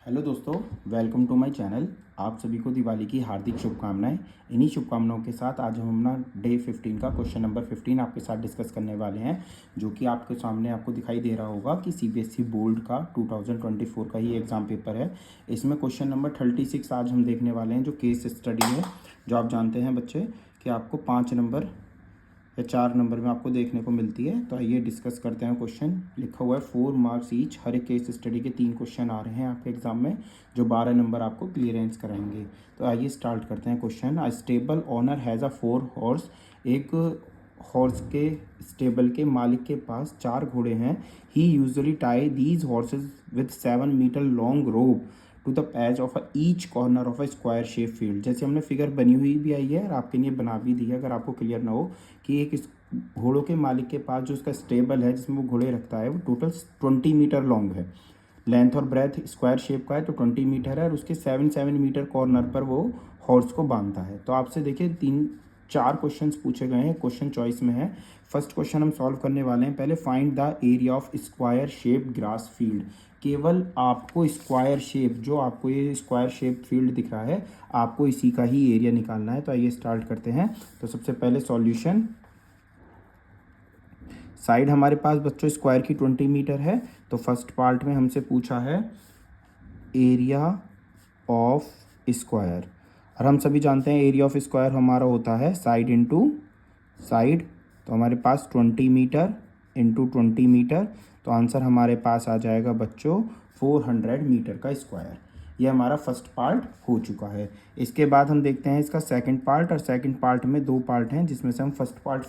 Hello दोस्तों, welcome to my channel. आप सभी को दिवाली की हार्दिक शुभकामनाएं। इन्हीं शुभकामनाओं के साथ आज हम अपना डे 15 का क्वेश्चन नंबर 15 आपके साथ डिस्कस करने वाले हैं, जो कि आपके सामने आपको दिखाई दे रहा होगा कि सीबीएसई बोर्ड का 2024 का ही एग्ज़ाम पेपर है। इसमें क्वेश्चन नंबर 36 आज हम देखने वाले हैं, जो केस स्टडी है। जो आप जानते हैं बच्चे कि आपको 5 नंबर या 4 नंबर में आपको देखने को मिलती है। तो आइए डिस्कस करते हैं। क्वेश्चन लिखा हुआ है 4 मार्क्स ईच। हर एक केस स्टडी के 3 क्वेश्चन आ रहे हैं आपके एग्जाम में, जो 12 नंबर आपको क्लियरेंस कराएंगे। तो आइए स्टार्ट करते हैं question. A stable owner has a 4 horse. एक हॉर्स के स्टेबल के मालिक के पास 4 घोड़े हैं। He usually tie these horses with 7 meter long rope to the edge of each corner of a square shape field. जैसे हमने फिगर बनी हुई भी आई है और आपके लिए बना भी दी है, अगर आपको क्लियर ना हो कि एक घोड़ों के मालिक के पास जो उसका स्टेबल है जिसमें वो घोड़े रखता है, वो टोटल 20 मीटर लॉन्ग है। लेंथ और ब्रेथ स्क्वायर शेप का है तो 20 मीटर है, और उसके 7 मीटर कॉर्नर पर वो हॉर्स को बांधता है। तो आपसे देखिए 4 क्वेश्चंस पूछे गए हैं, क्वेश्चन चॉइस में है। फर्स्ट क्वेश्चन हम सॉल्व करने वाले हैं। पहले find the area of square shape grass field. केवल आपको स्क्वायर शेप, जो आपको ये स्क्वायर शेप फील्ड दिख रहा है, आपको इसी का ही एरिया निकालना है। तो आइए स्टार्ट करते हैं। तो सबसे पहले सॉल्यूशन। साइड हमारे पास बच्चों स्क्वायर की 20 मीटर है। तो फर्स्ट पार्ट में हमसे पूछा है एरिया ऑफ स्क्वायर, और हम सभी जानते हैं एरिया ऑफ स्क्वायर हमारा होता है साइड इंटू साइड। तो हमारे पास 20 मीटर इंटू 20 मीटर, तो आंसर हमारे पास आ जाएगा बच्चों 400 मीटर का स्क्वायर। ये हमारा फर्स्ट पार्ट हो चुका है। इसके बाद हम देखते हैं इसका सेकंड पार्ट, और सेकंड पार्ट में 2 पार्ट हैं, जिसमें से हम फर्स्ट पार्ट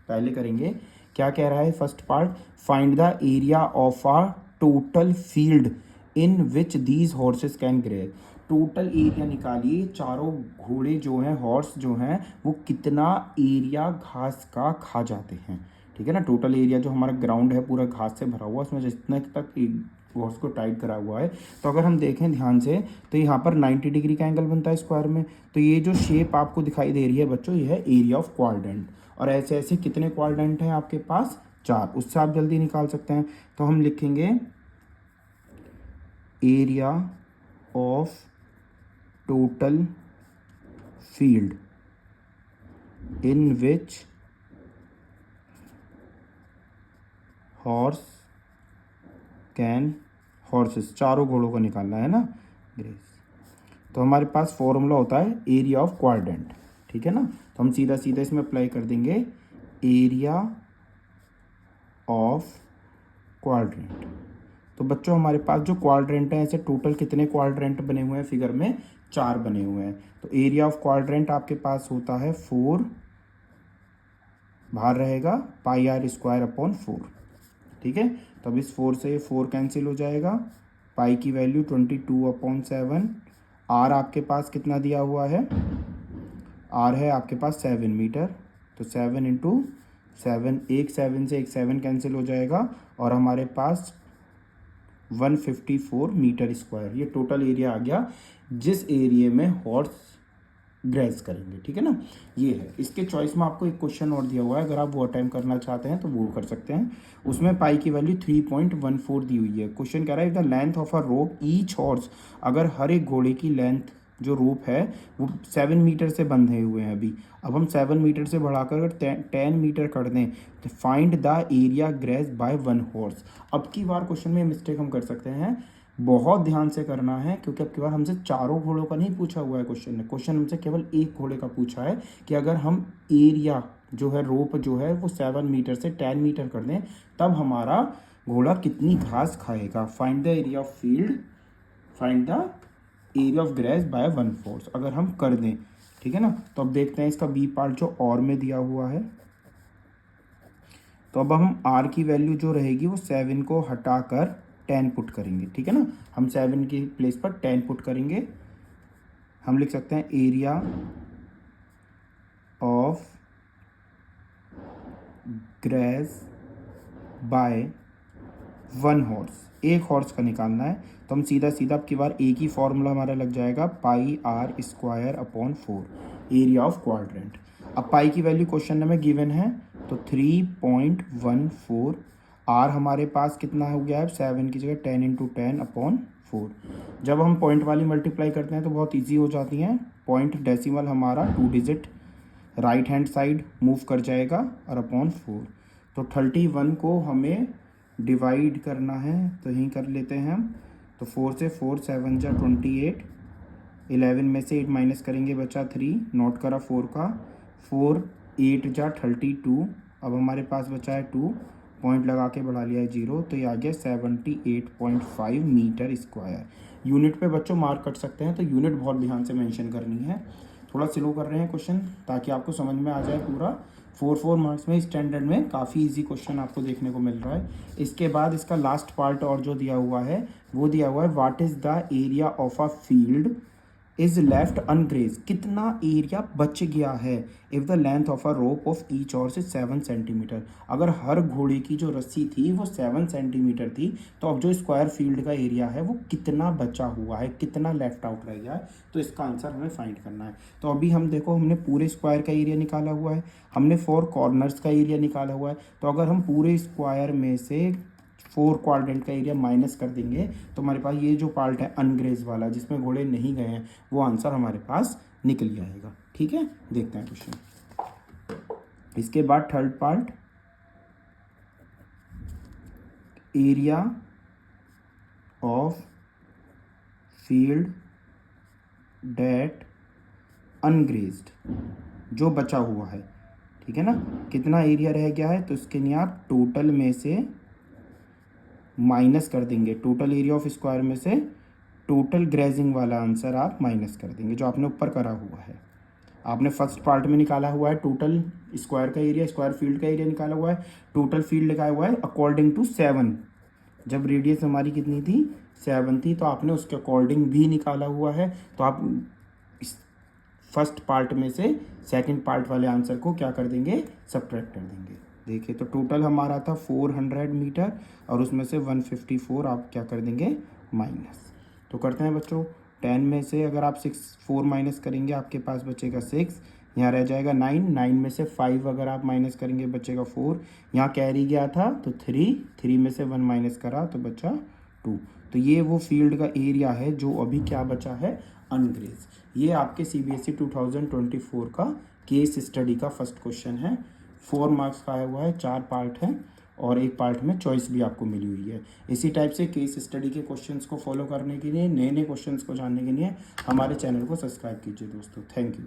पहले करेंगे। क्या कह रहा है first part? Find the area of a total field in which these horses can graze. Total area निकालिए, चारों घोड़े जो हैं, हॉर्स जो हैं, वो कितना एरिया घास का खा जाते हैं। ठीक है ना। टोटल एरिया जो हमारा ग्राउंड है पूरा घास से भरा हुआ, उसमें जितने तक एक हॉर्स को टाइट करा हुआ है। तो अगर हम देखें ध्यान से, तो यहाँ पर 90 डिग्री का एंगल बनता है स्क्वायर में। तो ये जो शेप आपको दिखाई दे रही है बच्चों, ये है एरिया ऑफ क्वाड्रेंट। और ऐसे ऐसे कितने क्वाड्रेंट हैं आपके पास? 4। उससे आप जल्दी निकाल सकते हैं। तो हम लिखेंगे area of total field in which horse can, horses चारों घोड़ों को निकालना है ना, ग्रेस। तो हमारे पास फॉर्मूला होता है एरिया ऑफ क्वाड्रेंट। ठीक है ना। तो हम सीधा सीधा इसमें अप्लाई कर देंगे एरिया ऑफ क्वाड्रेंट। तो बच्चों हमारे पास जो क्वाड्रेंट है, ऐसे टोटल कितने क्वाड्रेंट बने हुए हैं फिगर में? 4 बने हुए हैं। तो एरिया ऑफ क्वाड्रेंट आपके पास होता है 4, बाहर रहेगा पाई आर स्क्वायर अपॉन 4। ठीक है। तो अब इस 4 से ये 4 कैंसिल हो जाएगा। पाई की वैल्यू 22/7। आर आपके पास कितना दिया हुआ है? आर है आपके पास 7 मीटर। तो 7 इंटू 7, एक 7 से एक 7 कैंसिल हो जाएगा, और हमारे पास 154 मीटर स्क्वायर ये टोटल एरिया आ गया, जिस एरिया में हॉर्स ग्रेज करेंगे। ठीक है ना। ये है। इसके चॉइस में आपको एक क्वेश्चन और दिया हुआ है, अगर आप वो अटेम्प्ट करना चाहते हैं तो वो कर सकते हैं। उसमें पाई की वैल्यू 3.14 दी हुई है। क्वेश्चन कह रहा है the length of a rope each horse. अगर हर एक घोड़े की लेंथ जो रोप है वो 7 मीटर से बंधे हुए हैं अभी, अब हम 7 मीटर से बढ़ाकर अगर 10 मीटर कर दें तो find the area graze by 1 horse. अब की बार क्वेश्चन में मिस्टेक हम कर सकते हैं, बहुत ध्यान से करना है, क्योंकि अब की बार हमसे चारों घोड़ों का नहीं पूछा हुआ है क्वेश्चन ने। क्वेश्चन हमसे केवल एक घोड़े का पूछा है कि अगर हम एरिया जो है रोप जो है वो 7 मीटर से 10 मीटर कर दें, तब हमारा घोड़ा कितनी घास खाएगा। Find the area of field, find the area of graze by 1 horse, अगर हम कर दें। ठीक है ना। तो अब देखते हैं इसका बी पार्ट जो और में दिया हुआ है। तो अब हम आर की वैल्यू जो रहेगी वो 7 को हटाकर 10 पुट करेंगे। ठीक है ना। हम 7 की प्लेस पर 10 पुट करेंगे। हम लिख सकते हैं area of graze by 1 horse, एक हॉर्स का निकालना है। तो हम सीधा सीधा अब की बार एक ही फॉर्मूला हमारा लग जाएगा, pi r square upon 4, area of quadrant. अब पाई की वैल्यू क्वेश्चन में गिवन है, तो 3.14। आर हमारे पास कितना हो गया है? 7 की जगह 10 इंटू 10 अपॉन 4। जब हम पॉइंट वाली मल्टीप्लाई करते हैं तो बहुत ईजी हो जाती हैं। पॉइंट डेसिमल हमारा 2 digit right hand side move कर जाएगा और अपॉन 4। तो 31 को हमें डिवाइड करना है, तो यहीं कर लेते हैं हम। तो 4 से 4 7 जा 28, 11 में से 8 माइनस करेंगे, बचा 3, नोट करा 4 का, 4 8 जा 32। अब हमारे पास बचा है 2, पॉइंट लगा के बढ़ा लिया है 0, तो ये आ गया 78.5 मीटर स्क्वायर। यूनिट पे बच्चों मार्क कट सकते हैं, तो यूनिट बहुत ध्यान से मेंशन करनी है। थोड़ा स्लो कर रहे हैं क्वेश्चन ताकि आपको समझ में आ जाए पूरा। 4 मार्क्स में स्टैंडर्ड में काफ़ी इजी क्वेश्चन आपको देखने को मिल रहा है। इसके बाद इसका लास्ट पार्ट और जो दिया हुआ है वो दिया हुआ है, what is the area of a field is left ungrazed. कितना एरिया बच गया है if the length of a rope of each horse is 7 centimetre. अगर हर घोड़े की जो रस्सी थी वो 7 सेंटीमीटर थी, तो अब जो स्क्वायर फील्ड का एरिया है वो कितना बचा हुआ है, कितना लेफ्ट आउट रह गया है, तो इसका आंसर हमें फाइंड करना है। तो अभी हम देखो, हमने पूरे स्क्वायर का एरिया निकाला हुआ है, हमने 4 कॉर्नर्स का एरिया निकाला हुआ है। तो अगर हम पूरे स्क्वायर में से 4 क्वाड्रेंट का एरिया माइनस कर देंगे तो हमारे पास ये जो पार्ट है अनग्रेज वाला जिसमें घोड़े नहीं गए हैं, वो आंसर हमारे पास निकल जाएगा। ठीक है, देखते हैं क्वेश्चन। इसके बाद third part, area of field that ungrazed, जो बचा हुआ है, ठीक है ना, कितना एरिया रह गया है, तो इसके लिए आप टोटल में से माइनस कर देंगे, टोटल एरिया ऑफ स्क्वायर में से टोटल ग्रेजिंग वाला आंसर आप माइनस कर देंगे जो आपने ऊपर करा हुआ है। आपने फर्स्ट पार्ट में निकाला हुआ है टोटल स्क्वायर का एरिया, स्क्वायर फील्ड का एरिया निकाला हुआ है, टोटल फील्ड लिखा हुआ है अकॉर्डिंग टू 7। जब रेडियस हमारी कितनी थी, 7 थी, तो आपने उसके अकॉर्डिंग भी निकाला हुआ है। तो आप इस फर्स्ट पार्ट में से सेकंड पार्ट वाले आंसर को क्या कर देंगे, सब्ट्रैक्ट कर देंगे। देखिए, तो टोटल हमारा था 400 मीटर और उसमें से 154 आप क्या कर देंगे, माइनस। तो करते हैं बच्चों, 10 में से अगर आप 4 माइनस करेंगे आपके पास बचेगा 6, यहाँ रह जाएगा 9 में से 5 अगर आप माइनस करेंगे बचेगा 4, यहाँ कैरी गया था तो 3 में से 1 माइनस करा तो बचा 2। तो ये वो फील्ड का एरिया है जो अभी क्या बचा है, अनग्रेज। ये आपके CBSE 2024 का केस स्टडी का फर्स्ट क्वेश्चन है। 4 मार्क्स का आया हुआ है, 4 पार्ट हैं और एक पार्ट में चॉइस भी आपको मिली हुई है। इसी टाइप से केस स्टडी के क्वेश्चंस को फॉलो करने के लिए, नए नए क्वेश्चंस को जानने के लिए हमारे चैनल को सब्सक्राइब कीजिए दोस्तों। Thank you.